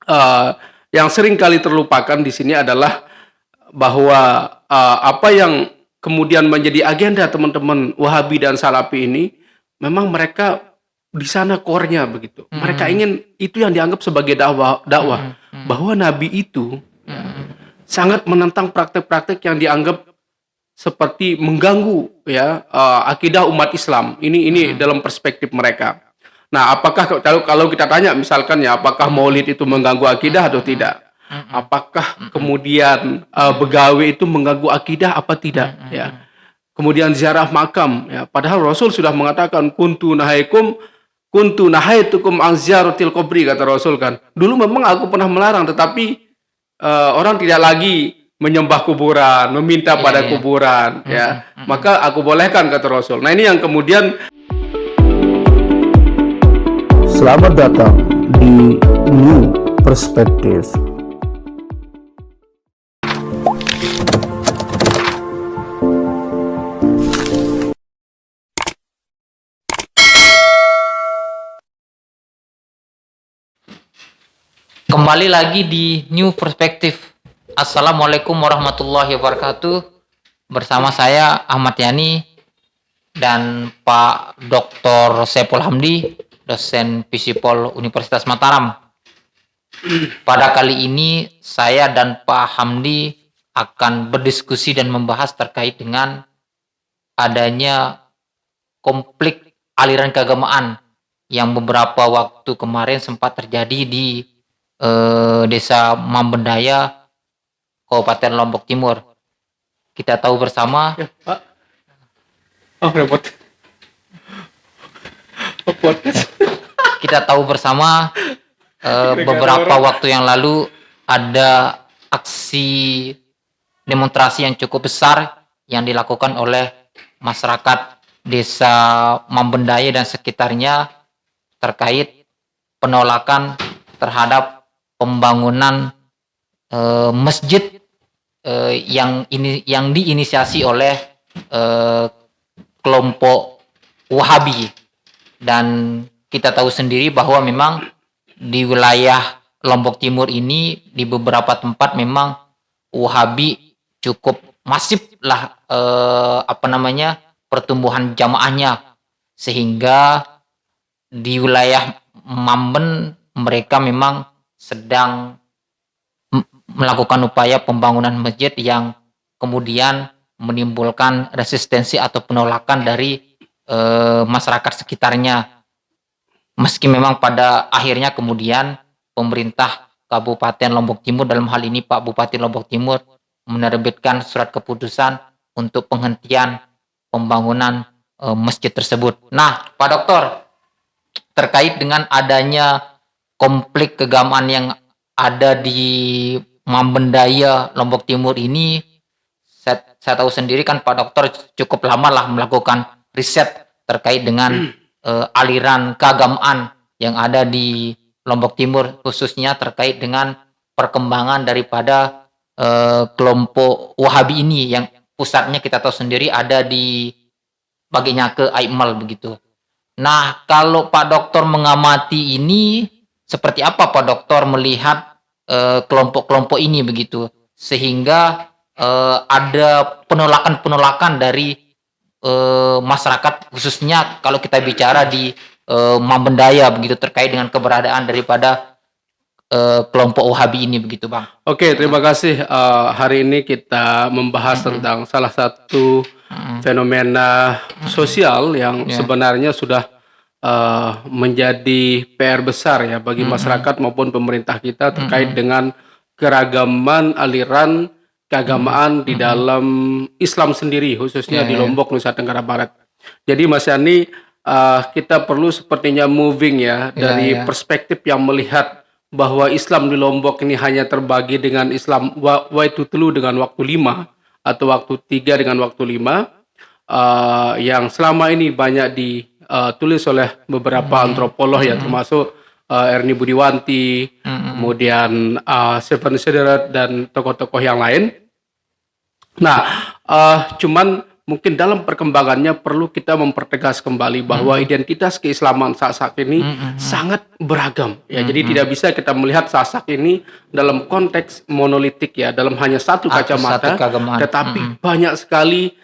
Eee, yang sering kali terlupakan di sini adalah bahwa, apa yang kemudian menjadi agenda teman-teman Wahabi dan Salafi ini, memang mereka di sana core-nya begitu. Mereka Mhm, ingin itu yang dianggap sebagai dakwah dakwah, mhm, mhm, bahwa Nabi itu ya, mhm, sangat menentang praktek-praktek yang dianggap seperti mengganggu ya, akidah umat Islam. Ini mhm, dalam perspektif mereka. Nah, apakah kalau kita tanya misalkan ya, apakah mhm, Maulid itu mengganggu akidah atau mhm, tidak? mhm, Apakah mhm, kemudian, mhm, begawe itu mengganggu akidah apa tidak, ya? mhm, Kemudian ziarah makam, ya, padahal Rasul sudah mengatakan, "Kuntu nahaitukum an ziyaratil qabri," kata Rasul kan. "Dulu memang aku pernah melarang, tetapi, orang tidak lagi menyembah kuburan, meminta iya pada iya, kuburan, mhm, ya, mhm. maka aku bolehkan," kata Rasul. Nah, ini yang kemudian. Selamat datang di New Perspective. Kembali lagi di New Perspective. Assalamualaikum warahmatullahi wabarakatuh. Bersama saya Ahmad Yani dan Pak Dr. Saiful Hamdi, dosen Fisipol Universitas Mataram. Pada kali ini saya dan Pak Hamdi akan berdiskusi dan membahas terkait dengan adanya konflik aliran keagamaan yang beberapa waktu kemarin sempat terjadi di Desa Mambendaya, Kabupaten Lombok Timur. Kita tahu bersama, Ya, Pak. Oh, repot. Oh, podcast. kita tahu bersama Gara-gara beberapa orang. waktu yang lalu ada aksi demonstrasi yang cukup besar yang dilakukan oleh masyarakat Desa Mambendaya dan sekitarnya terkait penolakan terhadap pembangunan masjid yang diinisiasi oleh eh, kelompok Wahabi. Dan kita tahu sendiri bahwa memang di wilayah Lombok Timur ini di beberapa tempat memang Wahabi cukup masif lah pertumbuhan jamaahnya, sehingga di wilayah Mamben mereka memang sedang melakukan upaya pembangunan masjid yang kemudian menimbulkan resistensi atau penolakan dari masyarakat sekitarnya. Meski memang pada akhirnya kemudian pemerintah Kabupaten Lombok Timur, dalam hal ini Pak Bupati Lombok Timur, menerbitkan surat keputusan untuk penghentian pembangunan masjid tersebut. Nah, Pak Dokter, terkait dengan adanya konflik keagamaan yang ada di Mambendaya, Lombok Timur ini, saya tahu sendiri kan Pak Dokter cukup lama lah melakukan riset terkait dengan aliran keagamaan yang ada di Lombok Timur, khususnya terkait dengan perkembangan daripada kelompok Wahabi ini yang pusatnya kita tahu sendiri ada di baginya ke Aimal begitu. Nah, kalau Pak Dokter mengamati ini, seperti apa Pak Dokter melihat kelompok-kelompok ini begitu, sehingga ada penolakan-penolakan dari masyarakat, khususnya kalau kita bicara di Mambendaya begitu, terkait dengan keberadaan daripada kelompok Wahabi ini begitu, Bang. Oke, terima kasih. Hari ini kita membahas Mhm, tentang salah satu mhm, fenomena mhm, sosial yang ya, sebenarnya sudah menjadi PR besar ya bagi mhm, masyarakat maupun pemerintah kita terkait mhm, dengan keragaman aliran mhm, keagamaan di mhm, dalam Islam sendiri, khususnya ya di ya, Lombok, Nusa Tenggara Barat. Jadi Mas Yani, kita perlu sepertinya moving ya ya dari ya, perspektif yang melihat bahwa Islam di Lombok ini hanya terbagi dengan Islam waktu telu dengan waktu lima atau waktu tiga dengan waktu lima, yang selama ini banyak ditulis oleh beberapa mhm, antropolog ya, mhm, termasuk Erni Budiwanti, mhm, kemudian Stephen Siderat dan tokoh-tokoh yang lain. Nah, cuman mungkin dalam perkembangannya perlu kita mempertegas kembali bahwa identitas keislaman Sasak ini sangat beragam ya. Jadi tidak bisa kita melihat Sasak ini dalam konteks monolitik ya, dalam hanya satu Atau kacamata, satu keagamaan. tetapi banyak sekali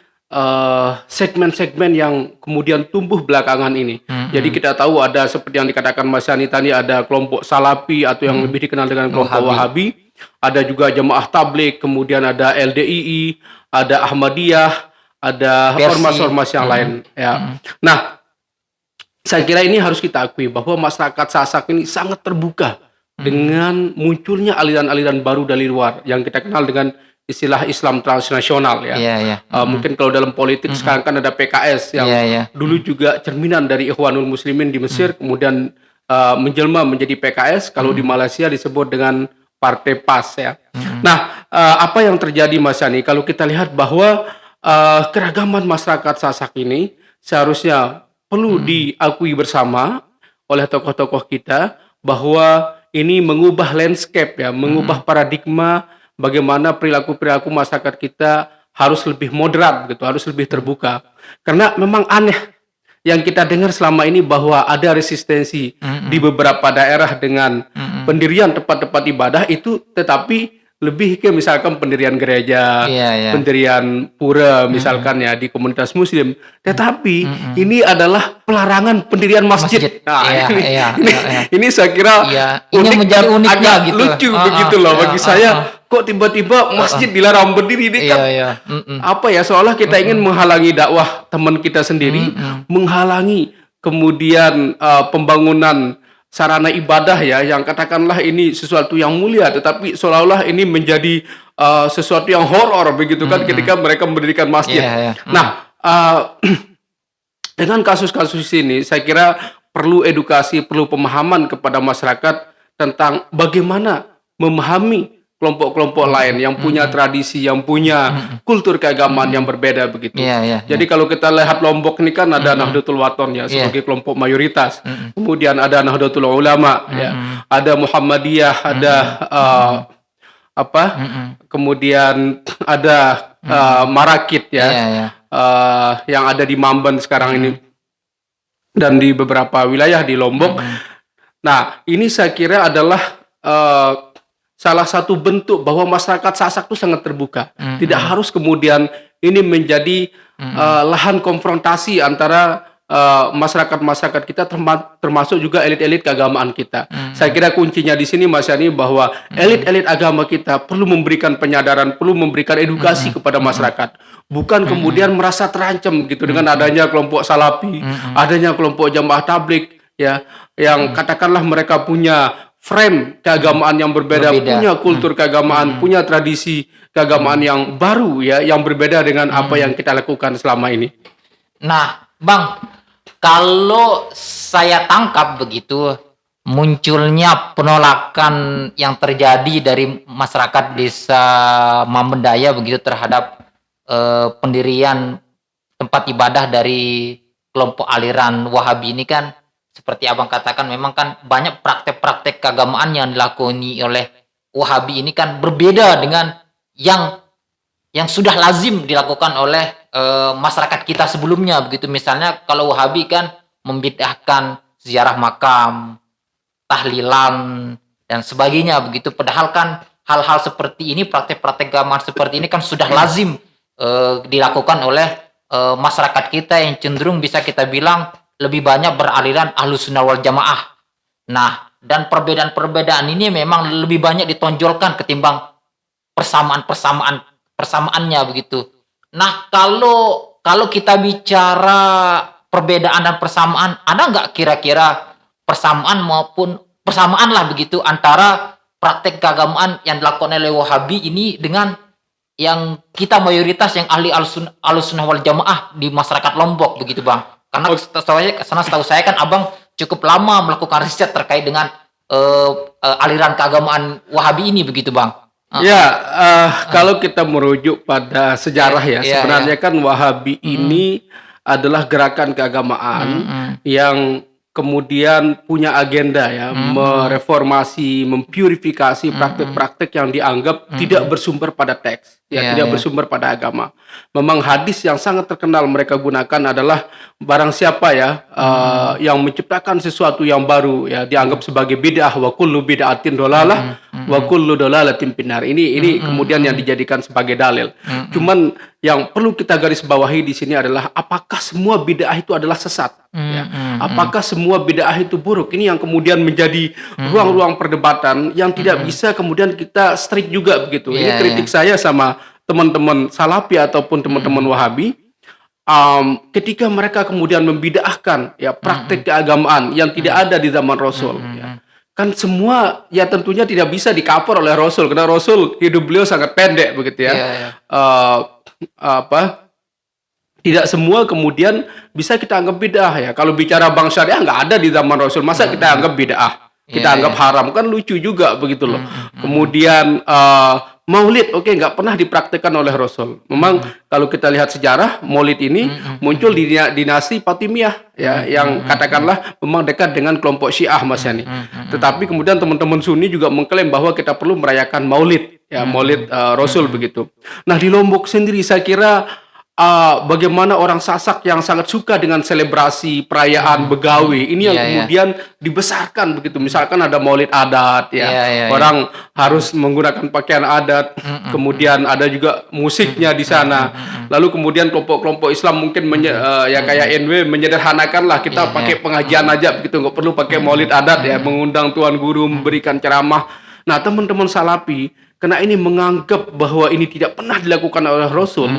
segmen-segmen yang kemudian tumbuh belakangan ini. Jadi kita tahu ada seperti yang dikatakan Mas Yani tadi, ada kelompok Salafi atau yang lebih dikenal dengan kelompok Wahabi. Ada juga Jamaah Tabligh, kemudian ada LDII, ada Ahmadiyah, ada Persi. ormas-ormas yang lain ya. Nah, saya kira ini harus kita akui bahwa masyarakat Sasak ini sangat terbuka dengan munculnya aliran-aliran baru dari luar yang kita kenal dengan istilah Islam transnasional ya. Iya, iya. Mungkin kalau dalam politik sekarang kan ada PKS yang Iya, iya. dulu juga cerminan dari Ikhwanul Muslimin di Mesir, kemudian menjelma menjadi PKS. Kalau di Malaysia disebut dengan Partai PAS ya. Nah, apa yang terjadi Mas Yani? Kalau kita lihat bahwa keragaman masyarakat Sasak ini seharusnya perlu diakui bersama oleh tokoh-tokoh kita bahwa ini mengubah landscape ya, mengubah paradigma bagaimana perilaku-perilaku masyarakat kita harus lebih moderat gitu, harus lebih terbuka. Karena memang aneh yang kita dengar selama ini bahwa ada resistensi di beberapa daerah dengan pendirian tempat-tempat ibadah itu, tetapi lebih ke misalkan pendirian gereja, Iya, iya. pendirian pura misalkan ya di komunitas muslim. Tetapi ini adalah pelarangan pendirian masjid. Masjid. Nah, Iya, iya, ini, iya. ini saya kira Iya, ini yang menjadi dan uniknya agak gitu. lucu Ah, begitu ah, loh iya, bagi saya. Kok tiba-tiba masjid dilarang berdiri ini kan Iya, iya. apa ya, seolah kita ingin menghalangi dakwah teman kita sendiri, menghalangi kemudian pembangunan sarana ibadah ya, yang katakanlah ini sesuatu yang mulia, tetapi seolah-olah ini menjadi sesuatu yang horor begitu kan ketika mereka mendirikan masjid. Iya, iya. Nah, dengan kasus-kasus ini saya kira perlu edukasi, perlu pemahaman kepada masyarakat tentang bagaimana memahami kelompok-kelompok lain yang punya tradisi, yang punya kultur keagamaan yang berbeda begitu. Iya, iya. Jadi kalau kita lihat Lombok ini kan ada Nahdlatul Wathon ya sebagai kelompok mayoritas. Kemudian ada Nahdlatul Ulama ya, ada Muhammadiyah, ada kemudian ada Marakit ya. Iya, iya. Yang ada di Mamban sekarang ini dan di beberapa wilayah di Lombok. Nah, ini saya kira adalah salah satu bentuk bahwa masyarakat Sasak itu sangat terbuka. Tidak harus kemudian ini menjadi lahan konfrontasi antara masyarakat-masyarakat kita, termasuk juga elit-elit keagamaan kita. Saya kira kuncinya di sini Mas Yani bahwa elit-elit agama kita perlu memberikan penyadaran, perlu memberikan edukasi kepada masyarakat. Bukan kemudian merasa terancam gitu dengan adanya kelompok Salafi, adanya kelompok Jamaah Tabligh ya, yang katakanlah mereka punya frame keagamaan yang berbeda, punya kultur keagamaan, punya tradisi keagamaan yang baru ya, yang berbeda dengan apa yang kita lakukan selama ini. Nah, Bang, kalau saya tangkap begitu, munculnya penolakan yang terjadi dari masyarakat desa Mambendaya begitu terhadap pendirian tempat ibadah dari kelompok aliran Wahabi ini kan, seperti Abang katakan, memang kan banyak praktek-praktek keagamaan yang dilakoni oleh Wahabi ini kan berbeda dengan yang sudah lazim dilakukan oleh masyarakat kita sebelumnya begitu. Misalnya kalau Wahabi kan membid'ahkan ziarah makam, tahlilan dan sebagainya begitu. Padahal kan hal-hal seperti ini, praktek-praktek keagamaan seperti ini kan sudah lazim dilakukan oleh masyarakat kita yang cenderung bisa kita bilang lebih banyak beraliran Ahlus Sunnah wal Jamaah. Nah, dan perbedaan-perbedaan ini memang lebih banyak ditonjolkan ketimbang persamaannya begitu. Nah, kalau kita bicara perbedaan dan persamaan, ada nggak kira-kira persamaan lah begitu antara praktek keagamaan yang dilakukan oleh Wahabi ini dengan yang kita mayoritas yang ahli Ahlussunnah wal Jamaah di masyarakat Lombok begitu, Bang? Karena setahu saya kan Abang cukup lama melakukan riset terkait dengan aliran keagamaan Wahabi ini begitu, Bang? Kalau kita merujuk pada sejarah sebenarnya kan Wahabi ini adalah gerakan keagamaan yang kemudian punya agenda ya, mereformasi, mempurifikasi praktek-praktek yang dianggap tidak bersumber pada teks, ya, Iya, tidak iya. bersumber pada agama. Memang hadis yang sangat terkenal mereka gunakan adalah barang siapa ya yang menciptakan sesuatu yang baru ya dianggap sebagai bid'ah, wa kullu bid'atin dolalah wa kullu dolalatin finnar. Ini kemudian yang dijadikan sebagai dalil. Cuman yang perlu kita garis bawahi di sini adalah apakah semua bid'ah itu adalah sesat? Ya. Apakah semua bid'ah itu buruk? Ini yang kemudian menjadi ruang-ruang perdebatan yang tidak bisa kemudian kita strict juga begitu. Ini Iya, kritik saya sama teman-teman Salafi ataupun teman-teman Wahabi. Ketika mereka kemudian membid'ahkan ya praktek keagamaan yang tidak ada di zaman Rasul, ya. Kan semua ya tentunya tidak bisa di-cover oleh Rasul karena Rasul hidup beliau sangat pendek begitu ya. Iya, iya. Tidak semua kemudian bisa kita anggap bid'ah ya. Kalau bicara bank syariah nggak ada di zaman Rasul, masa kita anggap bid'ah? Kita Iya, anggap haram, kan lucu juga begitu loh. Kemudian maulid, oke, nggak pernah dipraktekkan oleh Rasul. Memang kalau kita lihat sejarah, maulid ini muncul di dinasti Fatimiyah ya, yang katakanlah memang dekat dengan kelompok Syiah Mas Yani. Tetapi kemudian teman-teman Sunni juga mengklaim bahwa kita perlu merayakan maulid ya, maulid Rasul begitu. Nah, di Lombok sendiri saya kira bagaimana orang Sasak yang sangat suka dengan selebrasi perayaan Begawi ini yang Iya, iya. kemudian dibesarkan begitu. Misalkan ada maulid adat ya, Iya, iya, orang harus menggunakan pakaian adat, kemudian ada juga musiknya di sana. Lalu kemudian kelompok-kelompok Islam mungkin ya kayak NW menyederhanakan lah, kita Iya, pakai pengajian aja begitu, nggak perlu pakai maulid adat ya, mengundang tuan guru memberikan ceramah. Nah, teman-teman Salafi karena ini menganggap bahwa ini tidak pernah dilakukan oleh Rasul,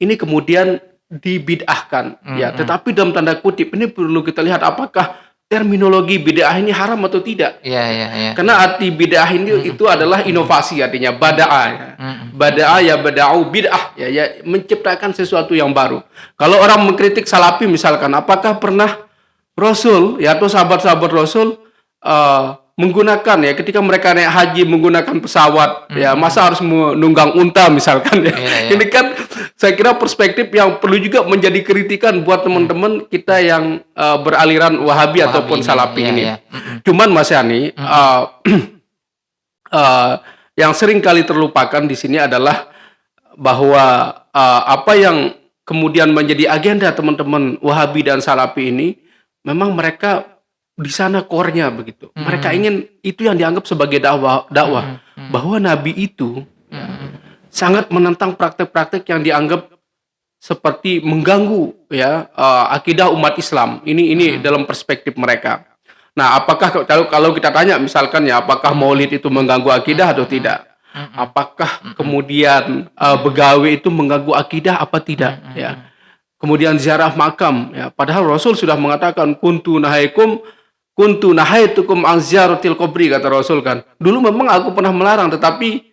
ini kemudian dibid'ahkan ya. Tetapi dalam tanda kutip ini perlu kita lihat apakah terminologi bid'ah ini haram atau tidak. Iya, iya, iya. Karena arti bid'ah ini itu adalah inovasi, artinya bada'a ya. Bada'a ya bada'u bid'ah ya, menciptakan sesuatu yang baru. Kalau orang mengkritik Salafi misalkan, apakah pernah Rasul ya atau sahabat-sahabat Rasul menggunakan ya ketika mereka naik haji menggunakan pesawat ya, masa harus menunggang unta misalkan ya. Iya, iya. Ini kan saya kira perspektif yang perlu juga menjadi kritikan buat teman-teman kita yang beraliran Wahabi ataupun ini, Salafi iya, ini. iya. Cuman Mas Yani, yang sering kali terlupakan di sini adalah bahwa apa yang kemudian menjadi agenda teman-teman Wahabi dan Salafi ini, memang mereka di sana core-nya begitu. Mereka ingin itu yang dianggap sebagai dakwah bahwa Nabi itu sangat menentang praktek-praktek yang dianggap seperti mengganggu ya akidah umat Islam. Ini dalam perspektif mereka. Nah, apakah kalau kita tanya misalkan ya, apakah Maulid itu mengganggu akidah atau tidak? Apakah kemudian Begawi itu mengganggu akidah apa tidak? Ya. Kemudian ziarah makam ya, padahal Rasul sudah mengatakan kuntu nahaitukum an ziyaratil qabri, kata Rasul kan. Dulu memang aku pernah melarang, tetapi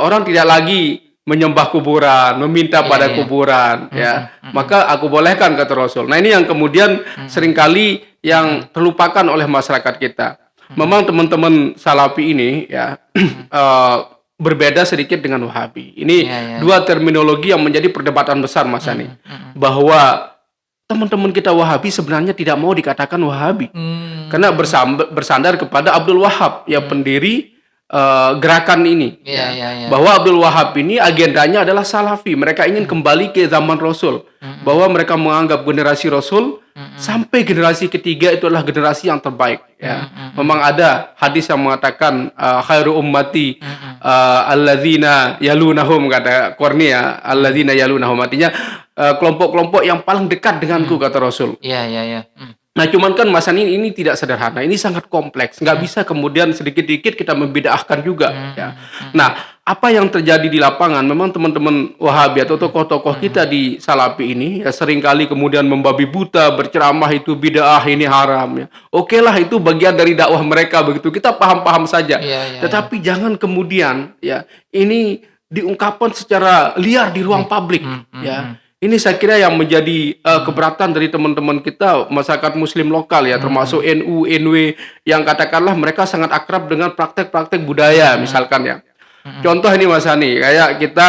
orang tidak lagi menyembah kuburan, meminta pada kuburan ya. Maka aku bolehkan, kata Rasul. Nah, ini yang kemudian seringkali yang terlupakan oleh masyarakat kita. Memang teman-teman Salafi ini ya berbeda sedikit dengan Wahabi. Ini dua terminologi yang menjadi perdebatan besar Mas Ani. Bahwa teman-teman kita Wahabi sebenarnya tidak mau dikatakan Wahabi. Karena bersandar kepada Abdul Wahab, ya pendiri gerakan ini. Bahwa Abdul Wahab ini agendanya adalah Salafi. Mereka ingin kembali ke zaman Rasul. Bahwa mereka menganggap generasi Rasul sampai generasi ketiga itu adalah generasi yang terbaik. Ya. Memang ada hadis yang mengatakan khairu ummati alladzina yalunahum, kata Kornia, alladzina yalunahum, artinya kelompok-kelompok yang paling dekat denganku, kata Rasul. Iya. Nah, cuman kan Mas Ani, ini tidak sederhana, ini sangat kompleks, nggak bisa kemudian sedikit-sedikit kita membida'ahkan juga. Ya. Nah, apa yang terjadi di lapangan, memang teman-teman Wahabi atau tokoh-tokoh kita di Salafi ini ya, seringkali kemudian membabi buta, berceramah itu bid'ah, ini haram. Ya. Oke lah, itu bagian dari dakwah mereka begitu, kita paham-paham saja. Tetapi jangan kemudian ya ini diungkapkan secara liar di ruang publik. Ya. Ini saya kira yang menjadi keberatan dari teman-teman kita masyarakat Muslim lokal ya, termasuk NU, NW yang katakanlah mereka sangat akrab dengan praktek-praktek budaya misalkan ya. Contoh ini Mas Hani, kayak kita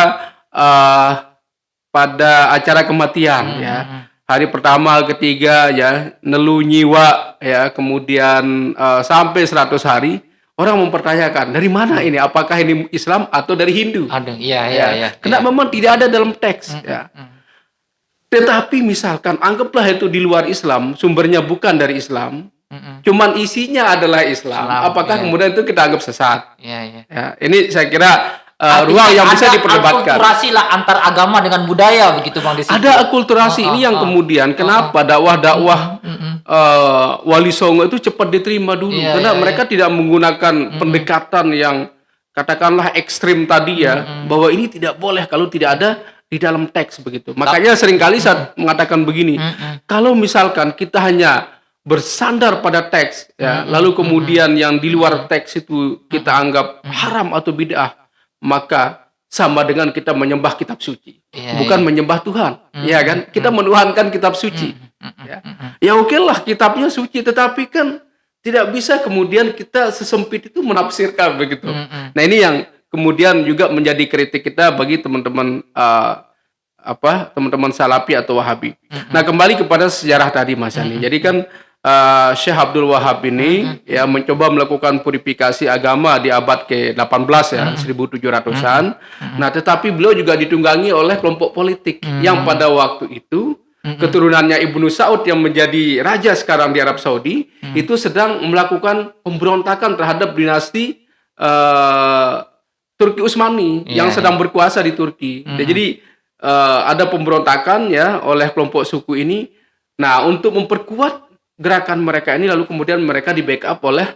pada acara kematian ya, hari pertama, ketiga ya, nelu nyiwa ya, kemudian sampai 100 hari, orang mempertanyakan dari mana ini? Apakah ini Islam atau dari Hindu? Aduh, iya, iya, Ya, iya. karena memang tidak ada dalam teks ya. Tetapi misalkan anggaplah itu di luar Islam, sumbernya bukan dari Islam, cuman isinya adalah Islam. Islam, Apakah iya. kemudian itu kita anggap sesat? Iya, iya. Ya, ini saya kira Artinya ruang yang bisa ada diperdebatkan. akulturasi lah antar agama dengan budaya begitu Bang di situ. Ada akulturasi ini yang kemudian kenapa dakwah-dakwah Wali Songo itu cepat diterima dulu Iya, karena iya, mereka tidak menggunakan pendekatan yang katakanlah ekstrim tadi ya, bahwa ini tidak boleh kalau tidak ada di dalam teks begitu. Makanya seringkali saya mengatakan begini, kalau misalkan kita hanya bersandar pada teks ya, lalu kemudian yang di luar teks itu kita anggap haram atau bid'ah, maka sama dengan kita menyembah kitab suci, Iya, bukan menyembah Tuhan, ya kan? Kita menuhankan kitab suci. Ya oke lah kitabnya suci, tetapi kan tidak bisa kemudian kita sesempit itu menafsirkan begitu. Nah ini yang kemudian juga menjadi kritik kita bagi teman-teman teman-teman Salafi atau Wahabi. Nah kembali kepada sejarah tadi Mas Yani. Jadi kan Syekh Abdul Wahab ini ya mencoba melakukan purifikasi agama di abad ke-18 ya, 1700-an. Nah, tetapi beliau juga ditunggangi oleh kelompok politik yang pada waktu itu keturunannya Ibnu Saud yang menjadi raja sekarang di Arab Saudi itu sedang melakukan pemberontakan terhadap dinasti Turki Utsmani yang sedang berkuasa di Turki. Jadi ada pemberontakan ya oleh kelompok suku ini. Nah, untuk memperkuat gerakan mereka ini lalu kemudian mereka di backup oleh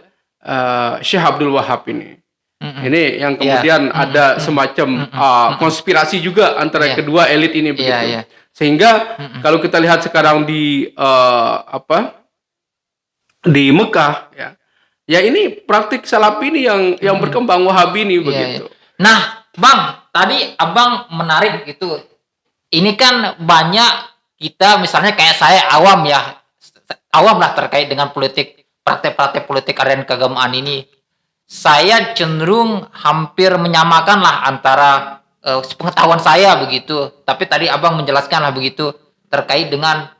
Syekh Abdul Wahab ini. Ini yang kemudian ada semacam konspirasi juga antara kedua elit ini begitu. Sehingga kalau kita lihat sekarang di di Mekah ya. Ya ini praktik Salafi ini yang berkembang, Wahabi ini begitu. Nah, Bang, tadi Abang menarik gitu. Ini kan banyak kita misalnya kayak saya awam lah terkait dengan politik, praktek-praktek politik aliran keagamaan ini. Saya cenderung hampir menyamakan lah antara pengetahuan saya begitu. Tapi tadi Abang menjelaskan lah begitu terkait dengan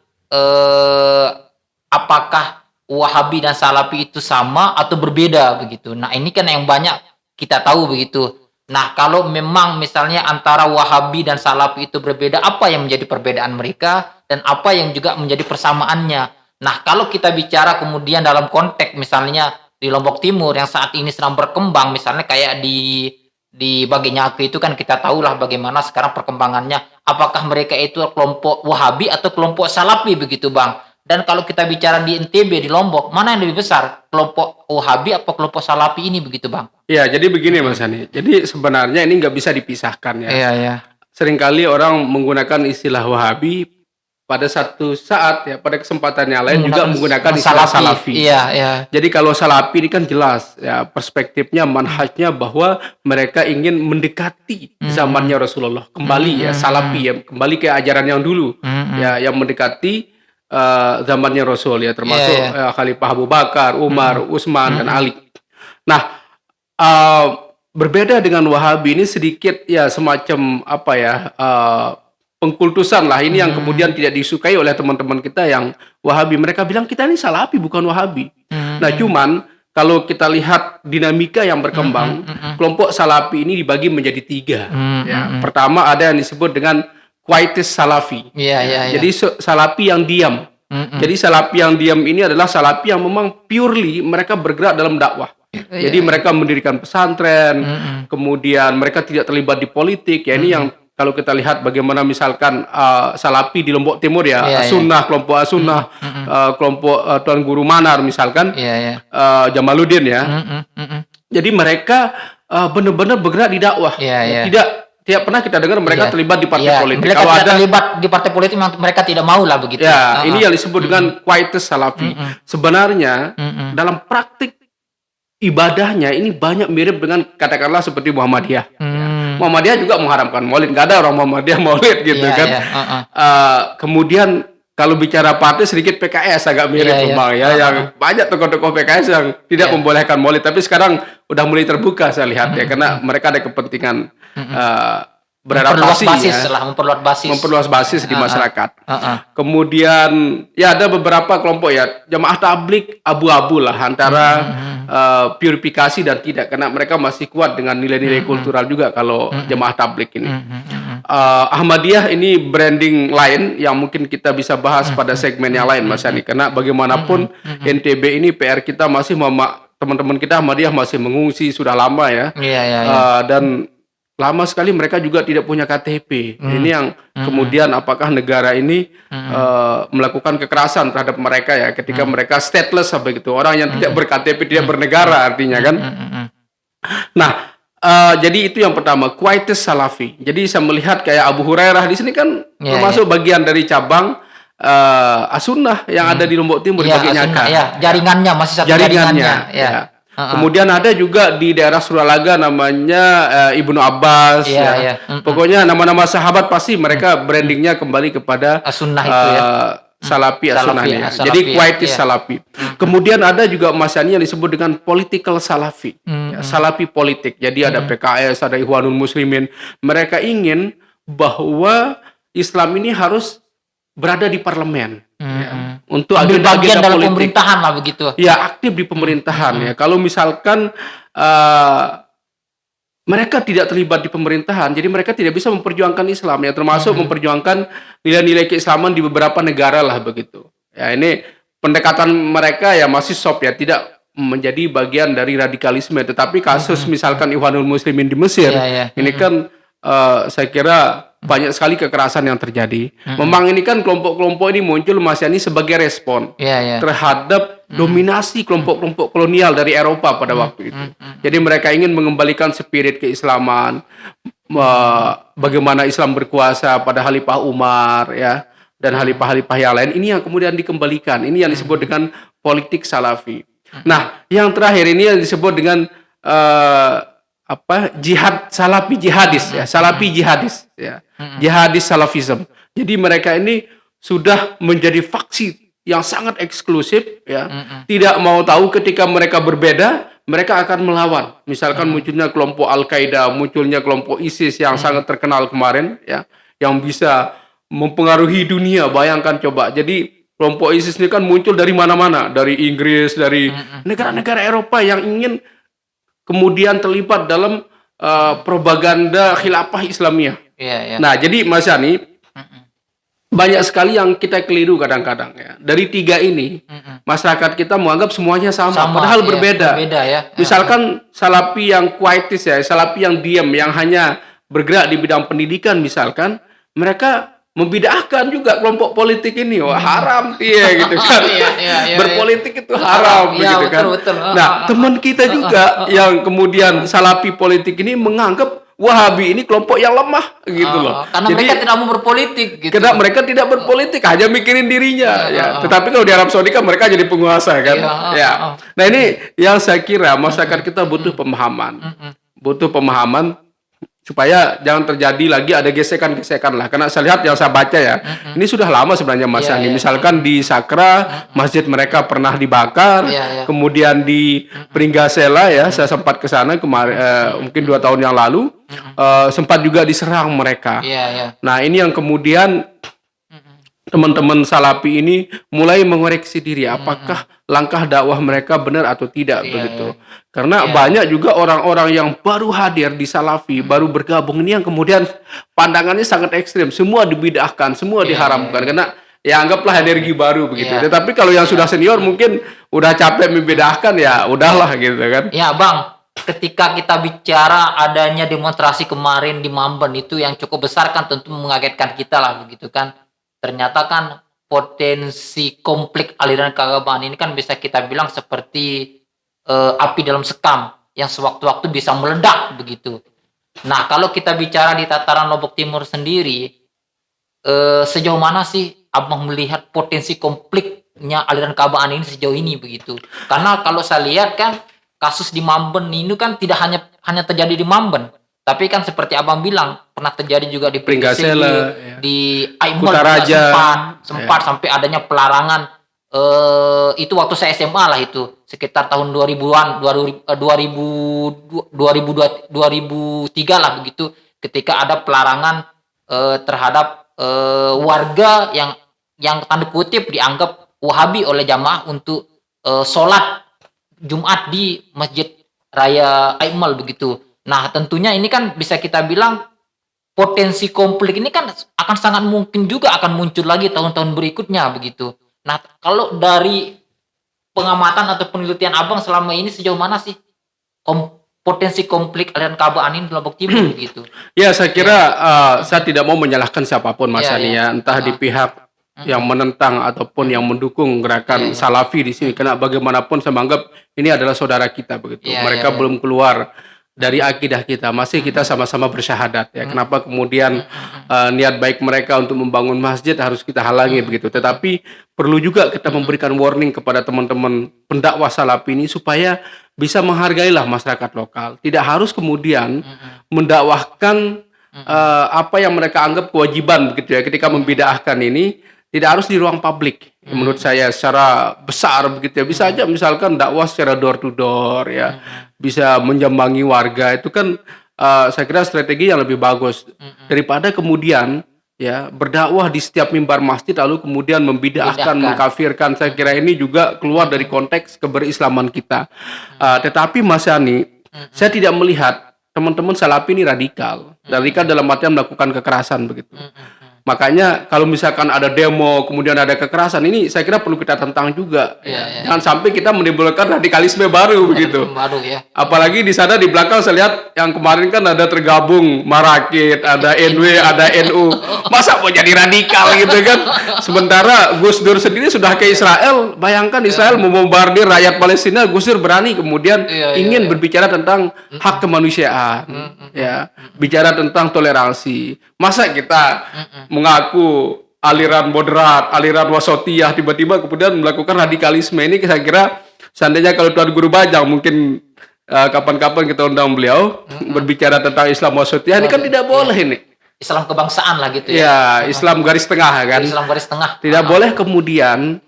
apakah Wahabi dan Salafi itu sama atau berbeda begitu. Nah, ini kan yang banyak kita tahu begitu. Nah, kalau memang misalnya antara Wahabi dan Salafi itu berbeda, apa yang menjadi perbedaan mereka dan apa yang juga menjadi persamaannya? Nah, kalau kita bicara kemudian dalam konteks misalnya di Lombok Timur yang saat ini sedang berkembang, misalnya kayak di Baginyake itu kan kita tahulah bagaimana sekarang perkembangannya. Apakah mereka itu kelompok Wahabi atau kelompok Salafi begitu, Bang? Dan kalau kita bicara di NTB, di Lombok, mana yang lebih besar? Kelompok Wahabi atau kelompok Salafi ini begitu, Bang? Ya, jadi begini Mas Hani. Jadi sebenarnya ini nggak bisa dipisahkan ya. Iya. Seringkali orang menggunakan istilah Wahabi pada satu saat ya, pada kesempatan yang lain juga menggunakan istilah Salafi. Iya. Jadi kalau Salafi ini kan jelas ya perspektifnya, manhajnya bahwa mereka ingin mendekati zamannya Rasulullah. Kembali ya Salafi ya, kembali ke ajaran yang dulu. Ya, yang mendekati zamannya Rasul ya, termasuk Khalifah Abu Bakar, Umar, Utsman dan Ali. Nah, berbeda dengan Wahabi ini sedikit ya semacam pengkultusan lah ini yang kemudian tidak disukai oleh teman-teman kita yang Wahabi. Mereka bilang kita ini Salafi bukan Wahabi. Nah, cuman kalau kita lihat dinamika yang berkembang, kelompok Salafi ini dibagi menjadi 3. Ya. Pertama ada yang disebut dengan Quietis Salafi. Jadi Salafi yang diam. Jadi Salafi yang diam ini adalah Salafi yang memang purely mereka bergerak dalam dakwah. Jadi mereka mendirikan pesantren, kemudian mereka tidak terlibat di politik. Ya ini yang kalau kita lihat bagaimana misalkan Salafi di Lombok Timur ya, Sunnah, kelompok Sunnah, kelompok Tuan Guru Manar misalkan, Jamaluddin ya. Jadi mereka benar-benar bergerak di dakwah. Tidak pernah kita dengar mereka terlibat di partai politik. Mereka kalau ada terlibat di partai politik, mereka tidak mau lah begitu. Ya, ini yang disebut dengan Quietus Salafi. Sebenarnya dalam praktik ibadahnya ini banyak mirip dengan katakanlah seperti Muhammadiyah. Muhammadiyah juga mengharamkan maulid. Nggak ada orang Muhammadiyah maulid gitu kan. Kemudian kalau bicara partai sedikit PKS agak mirip memang ya. Yang banyak tokoh-tokoh PKS yang tidak membolehkan maulid. Tapi sekarang udah mulai terbuka saya lihat ya. Karena mereka ada kepentingan memperluas beradaptasi basis ya, lah, memperluas basis. memperluas basis di Ah, ah, masyarakat. ah, ah. Kemudian ya ada beberapa kelompok ya jamaah tablik abu-abu lah antara purifikasi dan tidak, karena mereka masih kuat dengan nilai-nilai kultural juga kalau jamaah tablik ini. Ahmadiyah ini branding lain yang mungkin kita bisa bahas pada segmen yang lain, Mas Yani, karena bagaimanapun NTB ini PR kita masih teman-teman kita Ahmadiyah masih mengungsi sudah lama ya. Iya, iya, iya. Dan lama sekali mereka juga tidak punya KTP. Ini yang kemudian apakah negara ini melakukan kekerasan terhadap mereka ya ketika mereka stateless begitu, orang yang tidak ber-KTP, tidak bernegara artinya kan. Nah, jadi itu yang pertama, Quietus Salafi. Jadi saya melihat kayak Abu Hurairah di sini kan termasuk bagian dari cabang As-Sunnah yang ada di Lombok Timur di bagian Nyaka. Ya, jaringannya masih satu jaringannya. Ya. Kemudian ada juga di daerah Suralaga namanya Ibnu Abbas. Pokoknya nama-nama sahabat pasti mereka brandingnya kembali kepada As-Sunnah itu ya. Salafi As-Sunnah ya. As-Salafi, Jadi Quietus ya. Salafi. Kemudian ada juga masanya yang disebut dengan political Salafi. Ya, Salafi politik. Jadi ada PKS, ada Ikhwanul Muslimin. Mereka ingin bahwa Islam ini harus berada di parlemen ya, untuk bagian dalam politik. Pemerintahan lah begitu. Ya, aktif di pemerintahan ya. Kalau misalkan mereka tidak terlibat di pemerintahan, jadi mereka tidak bisa memperjuangkan Islam ya, termasuk memperjuangkan nilai-nilai keislaman di beberapa negara lah begitu. Ya, ini pendekatan mereka ya masih soft ya, tidak menjadi bagian dari radikalisme. Tetapi kasus misalkan Ikhwanul Muslimin di Mesir, ini kan saya kira banyak sekali kekerasan yang terjadi. Memang ini kan kelompok-kelompok ini muncul Mas Yani sebagai respon terhadap dominasi kelompok-kelompok kolonial dari Eropa pada waktu itu. Jadi mereka ingin mengembalikan spirit keislaman, bagaimana Islam berkuasa pada Khalifah Umar ya, dan khalifah-khalifah yang lain. Ini yang kemudian dikembalikan. Ini yang disebut dengan politik Salafi. Nah, yang terakhir ini yang disebut dengan jihad Salafi jihadis ya, Salafi jihadis ya, jihadis Salafism. Jadi mereka ini sudah menjadi faksi yang sangat eksklusif ya, tidak mau tahu ketika mereka berbeda, mereka akan melawan. Misalkan munculnya kelompok Al-Qaeda, munculnya kelompok ISIS yang sangat terkenal kemarin ya, yang bisa mempengaruhi dunia. Bayangkan coba. Jadi kelompok ISIS ini kan muncul dari mana-mana, dari Inggris, dari negara-negara Eropa yang ingin kemudian terlibat dalam propaganda khilafah Islamiyah. Nah, jadi Mas Yani, banyak sekali yang kita keliru kadang-kadang ya. Dari tiga ini, masyarakat kita menganggap semuanya sama padahal berbeda. Ya. Misalkan Salafi yang quietis ya, Salafi yang diam, yang hanya bergerak di bidang pendidikan misalkan, mereka membidahkan juga kelompok politik ini. Wah, haram dia gitu kan. Berpolitik itu haram begitu kan. Betul. Nah, teman kita juga yang kemudian Salafi politik ini menganggap Wahabi ini kelompok yang lemah gitu loh. Karena jadi, mereka tidak mau berpolitik gitu. Karena mereka tidak berpolitik, hanya mikirin dirinya ya. Tetapi kalau di Arab Saudi kan mereka jadi penguasa kan. Nah, ini yang saya kira masyarakat kita butuh pemahaman. Butuh pemahaman supaya jangan terjadi lagi ada gesekan-gesekan lah. Karena saya lihat yang saya baca ya, ini sudah lama sebenarnya Mas Yani. Misalkan di Sakra, masjid mereka pernah dibakar, kemudian di Pringgasela ya, saya sempat ke sana kemarin, mungkin 2 tahun yang lalu, sempat juga diserang mereka. Nah, ini yang kemudian teman-teman Salafi ini mulai mengoreksi diri, apakah langkah dakwah mereka benar atau tidak begitu. Karena banyak juga orang-orang yang baru hadir di Salafi, baru bergabung ini yang kemudian pandangannya sangat ekstrim, semua dibid'ahkan, semua diharamkan karena ya anggaplah energi baru begitu. Tetapi kalau yang sudah senior mungkin udah capek membedahkan ya udahlah gitu kan. Ya, Bang. Ketika kita bicara adanya demonstrasi kemarin di Mamben itu yang cukup besar kan tentu mengagetkan kita lah begitu kan. Ternyata kan potensi konflik aliran keagamaan ini kan bisa kita bilang seperti api dalam sekam yang sewaktu-waktu bisa meledak begitu. Nah, kalau kita bicara di tataran Lombok Timur sendiri, sejauh mana sih Abang melihat potensi konfliknya aliran keagamaan ini sejauh ini begitu? Karena kalau saya lihat kan kasus di Mamben ini kan tidak hanya terjadi di Mamben, tapi kan seperti Abang bilang pernah terjadi juga di Pringgasela, di Aimol sempat sampai adanya pelarangan. Itu waktu saya SMA lah itu sekitar tahun 2000-an 2003 lah begitu, ketika ada pelarangan terhadap warga yang tanda kutip dianggap Wahabi oleh jamaah untuk sholat Jumat di Masjid Raya Aimal begitu. Nah, tentunya ini kan bisa kita bilang potensi konflik ini kan akan sangat mungkin juga akan muncul lagi tahun-tahun berikutnya begitu. Nah, kalau dari pengamatan atau penelitian Abang selama ini sejauh mana sih potensi konflik aliran Ka'bah ini di Lombok Timur begitu? Ya, saya kira saya tidak mau menyalahkan siapapun Mas Ani ya, entah di pihak yang menentang ataupun yang mendukung gerakan Salafi di sini, karena bagaimanapun saya menganggap ini adalah saudara kita begitu. Mereka belum keluar dari akidah kita, masih kita sama-sama bersyahadat ya. Kenapa kemudian niat baik mereka untuk membangun masjid harus kita halangi begitu. Tetapi perlu juga kita memberikan warning kepada teman-teman pendakwah Salafi ini supaya bisa menghargailah masyarakat lokal. Tidak harus kemudian mendakwahkan apa yang mereka anggap kewajiban begitu ya. Ketika membid'ahkan ini tidak harus di ruang publik. Menurut saya secara besar begitu ya. Bisa aja misalkan dakwah secara door to door ya. Bisa menjambangi warga, itu kan saya kira strategi yang lebih bagus daripada kemudian ya berdakwah di setiap mimbar masjid lalu kemudian membid'ahkan, mengkafirkan. Saya kira ini juga keluar dari konteks keberislaman kita. Tetapi Mas Yani, saya tidak melihat teman-teman Salafi ini radikal dalam artian melakukan kekerasan begitu. Makanya kalau misalkan ada demo kemudian ada kekerasan, ini saya kira perlu kita tentang juga. Jangan sampai kita menimbulkan radikalisme baru begitu. Apalagi di sana di belakang saya lihat yang kemarin kan ada tergabung Marakit, ada NW, ada NU. Masa mau jadi radikal gitu kan? Sementara Gus Dur sendiri sudah ke Israel. Bayangkan Israel membombardir rakyat Palestina, Gus Dur berani kemudian ingin berbicara tentang hak kemanusiaan, ya, bicara tentang toleransi. Masa kita mengaku aliran moderat, aliran wasatiyah, tiba-tiba kemudian melakukan radikalisme ini? Saya kira seandainya kalau Tuan Guru Bajang mungkin kapan-kapan kita undang beliau berbicara tentang Islam wasatiyah, ini kan tidak boleh ini. Islam kebangsaan lah gitu ya. Ya, Islam garis tengah kan. Islam garis tengah. Tidak boleh kemudian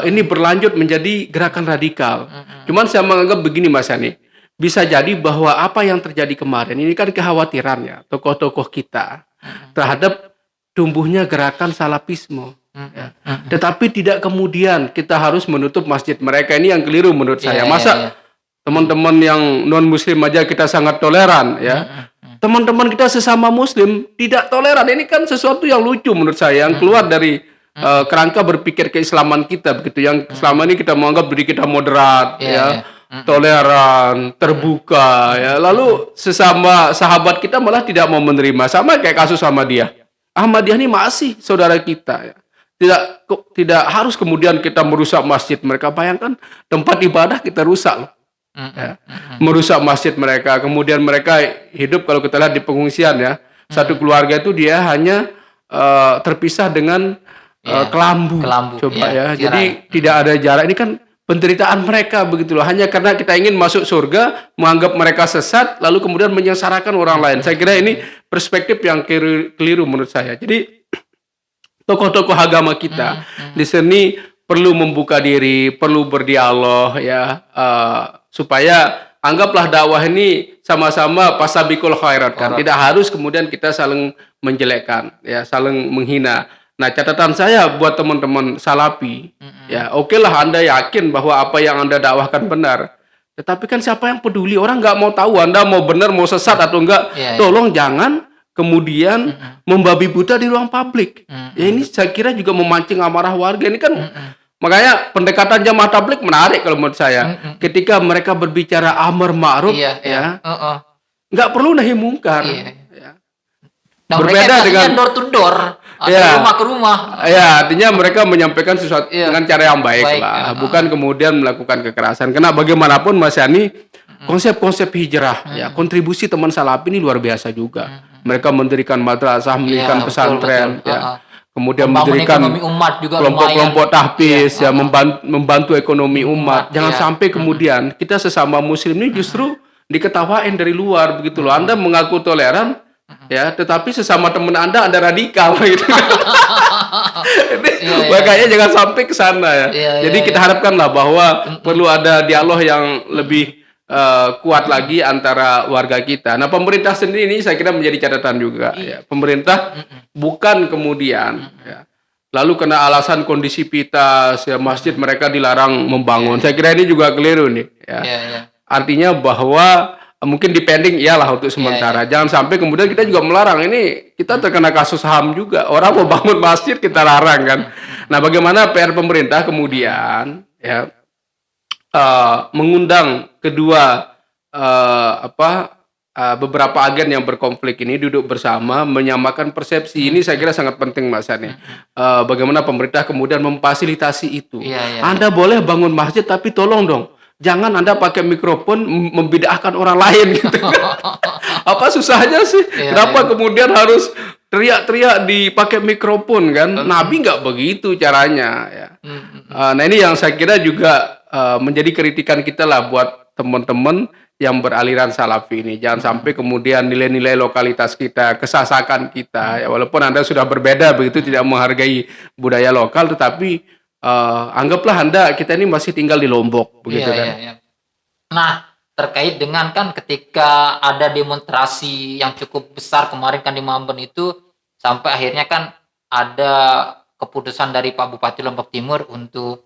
ini berlanjut menjadi gerakan radikal. Cuman saya menganggap begini Mas Yani, bisa jadi bahwa apa yang terjadi kemarin ini kan kekhawatirannya tokoh-tokoh kita terhadap tumbuhnya gerakan Salafisme. Ya. Tetapi tidak kemudian kita harus menutup masjid mereka. Ini yang keliru menurut saya. Masa teman-teman yang non muslim aja kita sangat toleran ya. Teman-teman kita sesama muslim tidak toleran. Ini kan sesuatu yang lucu menurut saya, yang keluar dari kerangka berpikir keislaman kita begitu. Yang selama ini kita menganggap diri kita moderat toleran, terbuka ya. Lalu sesama sahabat kita malah tidak mau menerima. Sama kayak kasus Ahmadiyah. Ahmadiyah ini masih saudara kita ya. Tidak harus kemudian kita merusak masjid mereka. Bayangkan tempat ibadah kita rusak loh. Ya. Merusak masjid mereka. Kemudian mereka hidup kalau kita lihat di pengungsian ya. Satu keluarga itu dia hanya terpisah dengan kelambu. Coba ya. Jadi tidak ada jarak. Ini kan penderitaan mereka begitu loh, hanya karena kita ingin masuk surga, menganggap mereka sesat, lalu kemudian menyengsarakan orang lain. Saya kira ini perspektif yang keliru menurut saya. Jadi tokoh-tokoh agama kita di sini perlu membuka diri, perlu berdialog ya, supaya anggaplah dakwah ini sama-sama fasabiqul khairat kan. Tidak harus kemudian kita saling menjelekkan, ya, saling menghina. Nah, catatan saya buat teman-teman Salafi, ya okelah Anda yakin bahwa apa yang Anda dakwahkan benar. Tetapi kan siapa yang peduli? Orang nggak mau tahu Anda mau benar, mau sesat atau enggak. Tolong jangan kemudian membabi buta di ruang publik. Ya ini saya kira juga memancing amarah warga. Ini kan makanya pendekatan jamaah tabligh menarik kalau menurut saya. Ketika mereka berbicara amar ma'ruf, nggak perlu nahi mungkar. Nah, berbeda dengan door to door, rumah ke rumah. Ya, artinya mereka menyampaikan sesuatu dengan cara yang baik lah, bukan kemudian melakukan kekerasan. Karena bagaimanapun Mas Yani, konsep-konsep hijrah, ya kontribusi teman Salafi ini luar biasa juga. Mereka mendirikan madrasah, mendirikan pesantren, ya. Kemudian mendirikan kelompok-kelompok tahfiz, ya, membantu ekonomi umat. Jangan sampai kemudian kita sesama muslim ini justru diketawain dari luar begitu loh. Anda mengaku toleran, ya, tetapi sesama teman Anda radikal gitu. Makanya jangan sampai ke sana ya. Jadi kita harapkanlah bahwa perlu ada dialog yang lebih kuat lagi antara warga kita. Nah, pemerintah sendiri ini saya kira menjadi catatan juga ya. Pemerintah bukan kemudian ya, lalu kena alasan kondisivitas ya, masjid mereka dilarang membangun. Saya kira ini juga keliru nih ya. Artinya bahwa mungkin depending iyalah untuk sementara. Jangan sampai kemudian kita juga melarang. Ini kita terkena kasus HAM juga. Orang mau bangun masjid kita larang kan. Nah, bagaimana PR pemerintah kemudian ya mengundang kedua beberapa agen yang berkonflik ini duduk bersama menyamakan persepsi. Ini saya kira sangat penting Mas Hani. Bagaimana pemerintah kemudian memfasilitasi itu. Anda boleh bangun masjid tapi tolong dong jangan Anda pakai mikrofon membedakan orang lain gitu. Apa susahnya sih? Kenapa kemudian harus teriak-teriak dipakai mikrofon kan? Nabi nggak begitu caranya ya. Nah, ini yang saya kira juga menjadi kritikan kita lah buat teman-teman yang beraliran salafi ini. Jangan sampai kemudian nilai-nilai lokalitas kita, kesasakan kita, ya walaupun Anda sudah berbeda begitu, tidak menghargai budaya lokal, tetapi anggaplah kita ini masih tinggal di Lombok, begitu kan. Nah, terkait dengan kan ketika ada demonstrasi yang cukup besar kemarin kan di Mamben itu, sampai akhirnya kan ada keputusan dari Pak Bupati Lombok Timur untuk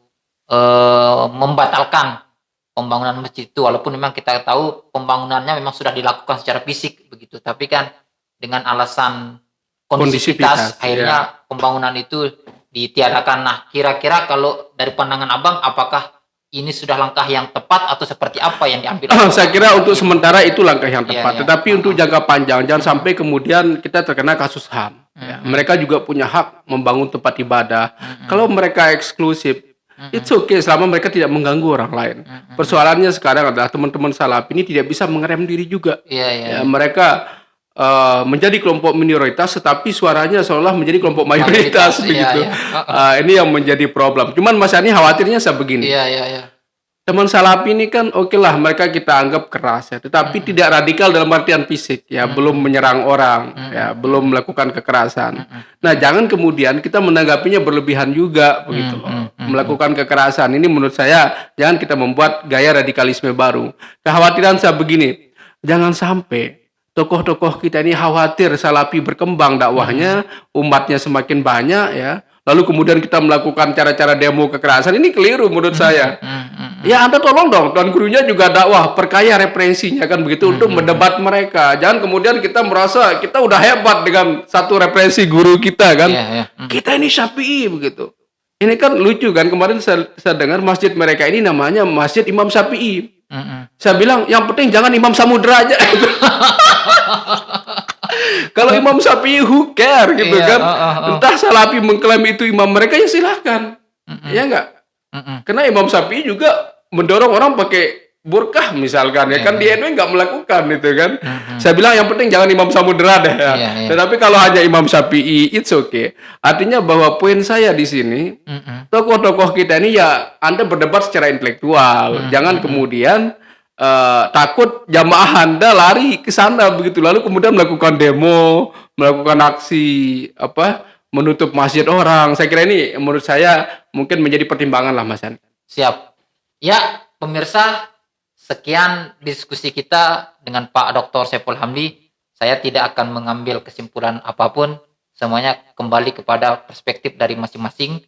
membatalkan pembangunan masjid itu, walaupun memang kita tahu pembangunannya memang sudah dilakukan secara fisik begitu, tapi kan dengan alasan kondisivitas akhirnya pembangunan itu ditiadakan. Nah, kira-kira kalau dari pandangan Abang, apakah ini sudah langkah yang tepat atau seperti apa yang diambil? Saya kira untuk sementara itu langkah yang tepat, tetapi untuk jangka panjang jangan sampai kemudian kita terkena kasus HAM. Mereka juga punya hak membangun tempat ibadah. Kalau mereka eksklusif, it's okay selama mereka tidak mengganggu orang lain. Persoalannya sekarang adalah teman-teman Salafi ini tidak bisa mengerem diri juga. Mereka menjadi kelompok minoritas, tetapi suaranya seolah menjadi kelompok mayoritas begitu. Ini yang menjadi problem. Cuman Mas Ani khawatirnya begini. Teman Salafi ini kan oke lah mereka kita anggap keras ya, tetapi tidak radikal dalam artian fisik ya, belum menyerang orang ya, belum melakukan kekerasan. Nah, jangan kemudian kita menanggapinya berlebihan juga begitu loh. Melakukan kekerasan ini menurut saya jangan kita membuat gaya radikalisme baru. Kekhawatiran saya begini, jangan sampai tokoh-tokoh kita ini khawatir Salafi berkembang dakwahnya, umatnya semakin banyak ya. Lalu kemudian kita melakukan cara-cara demo kekerasan, ini keliru menurut saya. Ya Anda tolong dong, Tuan Gurunya juga dakwah, perkaya referensinya kan begitu untuk mendebat mereka. Jangan kemudian kita merasa kita udah hebat dengan satu referensi guru kita kan. Kita ini Syafi'i begitu. Ini kan lucu kan, kemarin saya dengar masjid mereka ini namanya Masjid Imam Syafi'i. Saya bilang yang penting jangan Imam Samudra aja. Kalau Imam Syafi'i who care gitu kan. Entah Salafi mengklaim itu imam mereka ya silahkan. Ya enggak? Karena Imam Syafi'i juga mendorong orang pakai burkah misalkan ya kan di NU enggak melakukan itu kan. Saya bilang yang penting jangan Imam Samudra deh ya. Tetapi kalau hanya Imam Syafi'i it's okay. Artinya bahwa poin saya di sini tokoh-tokoh kita ini ya Anda berdebat secara intelektual. Jangan kemudian takut jamaah Anda lari ke sana begitu lalu kemudian melakukan demo, melakukan aksi menutup masjid orang. Saya kira ini menurut saya mungkin menjadi pertimbangan lah Mas Yan. Siap. Ya, pemirsa, sekian diskusi kita dengan Pak Dr. Saiful Hamdi. Saya tidak akan mengambil kesimpulan apapun, semuanya kembali kepada perspektif dari masing-masing.